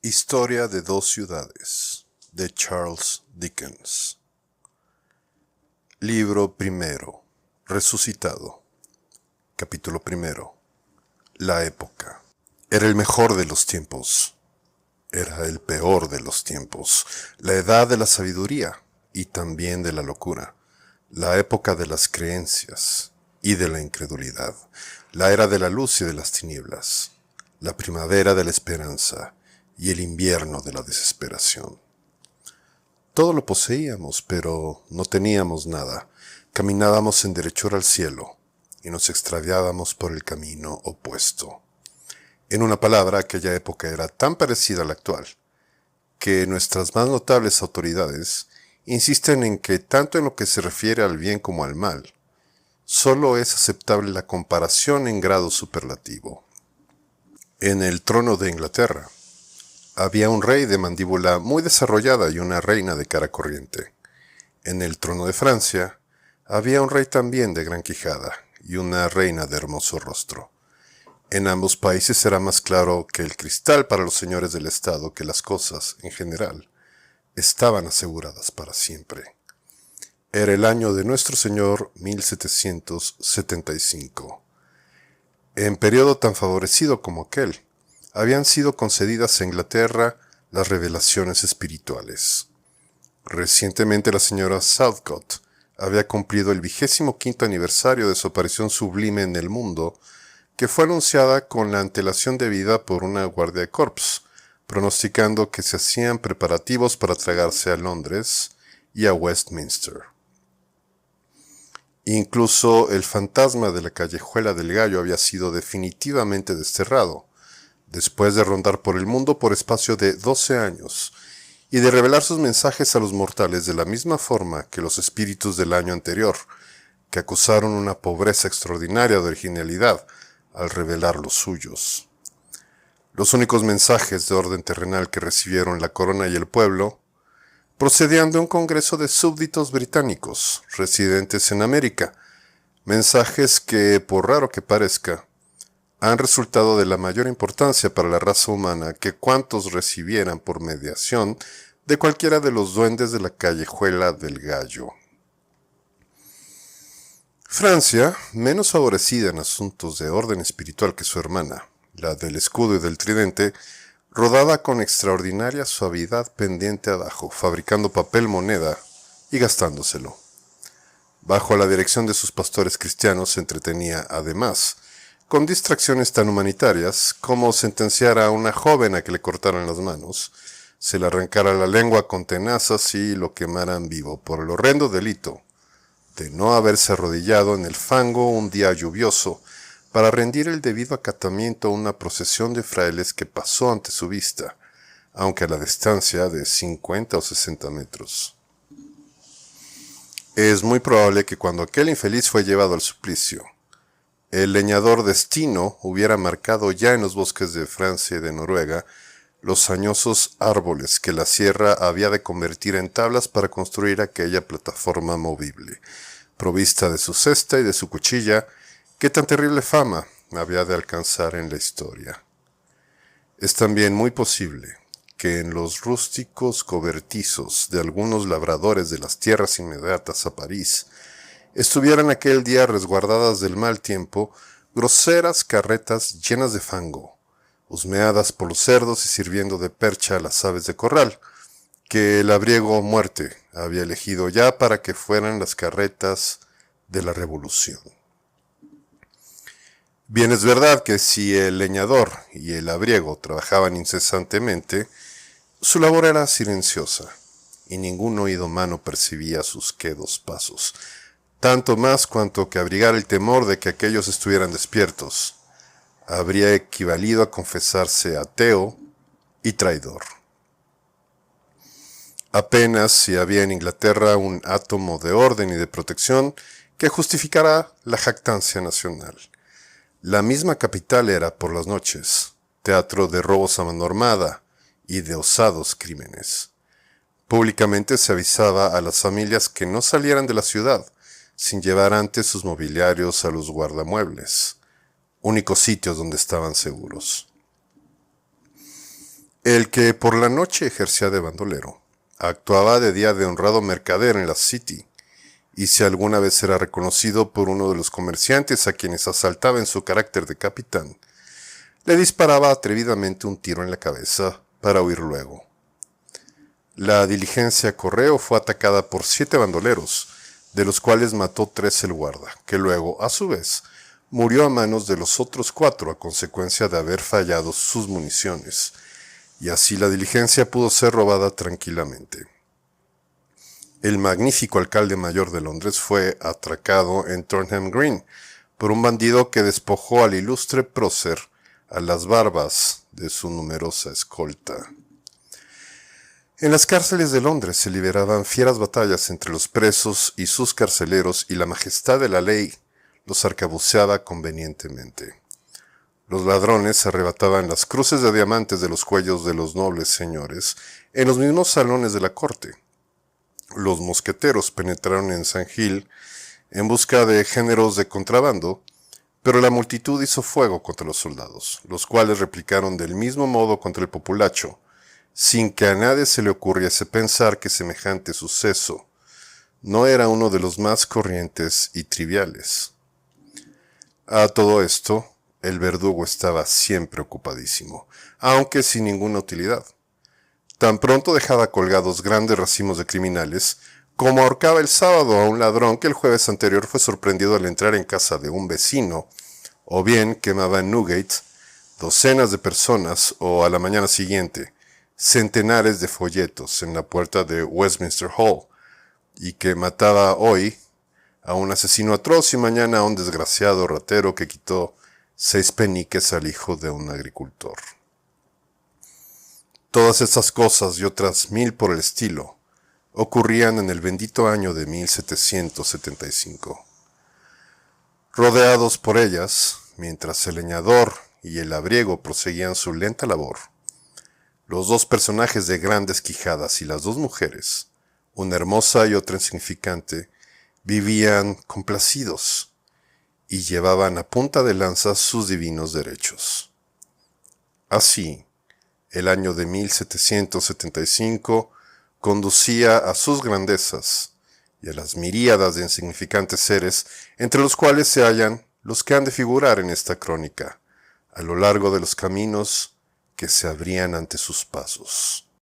Historia de dos ciudades, de Charles Dickens. Libro primero, resucitado. Capítulo primero. La época. Era el mejor de los tiempos. Era el peor de los tiempos. La edad de la sabiduría y también de la locura. La época de las creencias y de la incredulidad. La era de la luz y de las tinieblas. La primavera de la esperanza y el invierno de la desesperación. Todo lo poseíamos, pero no teníamos nada. Caminábamos en derechura al cielo y nos extraviábamos por el camino opuesto. En una palabra, aquella época era tan parecida a la actual, que nuestras más notables autoridades insisten en que, tanto en lo que se refiere al bien como al mal, solo es aceptable la comparación en grado superlativo. En el trono de Inglaterra, había un rey de mandíbula muy desarrollada y una reina de cara corriente. En el trono de Francia, había un rey también de gran quijada y una reina de hermoso rostro. En ambos países era más claro que el cristal para los señores del Estado que las cosas, en general, estaban aseguradas para siempre. Era el año de nuestro Señor 1775. En periodo tan favorecido como aquel, habían sido concedidas a Inglaterra las revelaciones espirituales. Recientemente la señora Southcott había cumplido el 25º aniversario de su aparición sublime en el mundo, que fue anunciada con la antelación debida por una guardia de corps, pronosticando que se hacían preparativos para tragarse a Londres y a Westminster. Incluso el fantasma de la callejuela del Gallo había sido definitivamente desterrado, después de rondar por el mundo por espacio de 12 años, y de revelar sus mensajes a los mortales de la misma forma que los espíritus del año anterior, que acusaron una pobreza extraordinaria de originalidad al revelar los suyos. Los únicos mensajes de orden terrenal que recibieron la corona y el pueblo procedían de un congreso de súbditos británicos residentes en América, mensajes que, por raro que parezca, han resultado de la mayor importancia para la raza humana que cuantos recibieran por mediación de cualquiera de los duendes de la callejuela del Gallo. Francia, menos favorecida en asuntos de orden espiritual que su hermana, la del escudo y del tridente, rodaba con extraordinaria suavidad pendiente abajo, fabricando papel moneda y gastándoselo. Bajo la dirección de sus pastores cristianos se entretenía, además, con distracciones tan humanitarias como sentenciar a una joven a que le cortaran las manos, se le arrancara la lengua con tenazas y lo quemaran vivo por el horrendo delito de no haberse arrodillado en el fango un día lluvioso para rendir el debido acatamiento a una procesión de frailes que pasó ante su vista, aunque a la distancia de 50 o 60 metros. Es muy probable que cuando aquel infeliz fue llevado al suplicio, el leñador destino hubiera marcado ya en los bosques de Francia y de Noruega los añosos árboles que la sierra había de convertir en tablas para construir aquella plataforma movible, provista de su cesta y de su cuchilla, que tan terrible fama había de alcanzar en la historia. Es también muy posible que en los rústicos cobertizos de algunos labradores de las tierras inmediatas a París estuvieran aquel día resguardadas del mal tiempo groseras carretas llenas de fango, husmeadas por los cerdos y sirviendo de percha a las aves de corral, que el abriego muerte había elegido ya para que fueran las carretas de la revolución. Bien es verdad que si el leñador y el abriego trabajaban incesantemente, su labor era silenciosa, y ningún oído humano percibía sus quedos pasos, tanto más cuanto que abrigar el temor de que aquellos estuvieran despiertos habría equivalido a confesarse ateo y traidor. Apenas si había en Inglaterra un átomo de orden y de protección que justificara la jactancia nacional. La misma capital era, por las noches, teatro de robos a mano armada y de osados crímenes. Públicamente se avisaba a las familias que no salieran de la ciudad sin llevar antes sus mobiliarios a los guardamuebles, únicos sitios donde estaban seguros. El que por la noche ejercía de bandolero, actuaba de día de honrado mercader en la City, y si alguna vez era reconocido por uno de los comerciantes a quienes asaltaba en su carácter de capitán, le disparaba atrevidamente un tiro en la cabeza para huir luego. La diligencia Correo fue atacada por 7 bandoleros, de los cuales mató 3 el guarda, que luego, a su vez, murió a manos de los otros 4 a consecuencia de haber fallado sus municiones, y así la diligencia pudo ser robada tranquilamente. El magnífico alcalde mayor de Londres fue atracado en Turnham Green por un bandido que despojó al ilustre prócer a las barbas de su numerosa escolta. En las cárceles de Londres se liberaban fieras batallas entre los presos y sus carceleros, y la majestad de la ley los arcabuceaba convenientemente. Los ladrones arrebataban las cruces de diamantes de los cuellos de los nobles señores en los mismos salones de la corte. Los mosqueteros penetraron en San Gil en busca de géneros de contrabando, pero la multitud hizo fuego contra los soldados, los cuales replicaron del mismo modo contra el populacho, sin que a nadie se le ocurriese pensar que semejante suceso no era uno de los más corrientes y triviales. A todo esto, el verdugo estaba siempre ocupadísimo, aunque sin ninguna utilidad. Tan pronto dejaba colgados grandes racimos de criminales, como ahorcaba el sábado a un ladrón que el jueves anterior fue sorprendido al entrar en casa de un vecino, o bien quemaba en Newgate docenas de personas, o a la mañana siguiente centenares de folletos en la puerta de Westminster Hall, y que mataba hoy a un asesino atroz y mañana a un desgraciado ratero que quitó 6 peniques al hijo de un agricultor. Todas estas cosas y otras 1000 por el estilo ocurrían en el bendito año de 1775. Rodeados por ellas, mientras el leñador y el labriego proseguían su lenta labor, los 2 personajes de grandes quijadas y las 2 mujeres, una hermosa y otra insignificante, vivían complacidos y llevaban a punta de lanza sus divinos derechos. Así, el año de 1775 conducía a sus grandezas y a las miríadas de insignificantes seres, entre los cuales se hallan los que han de figurar en esta crónica, a lo largo de los caminos que se abrían ante sus pasos.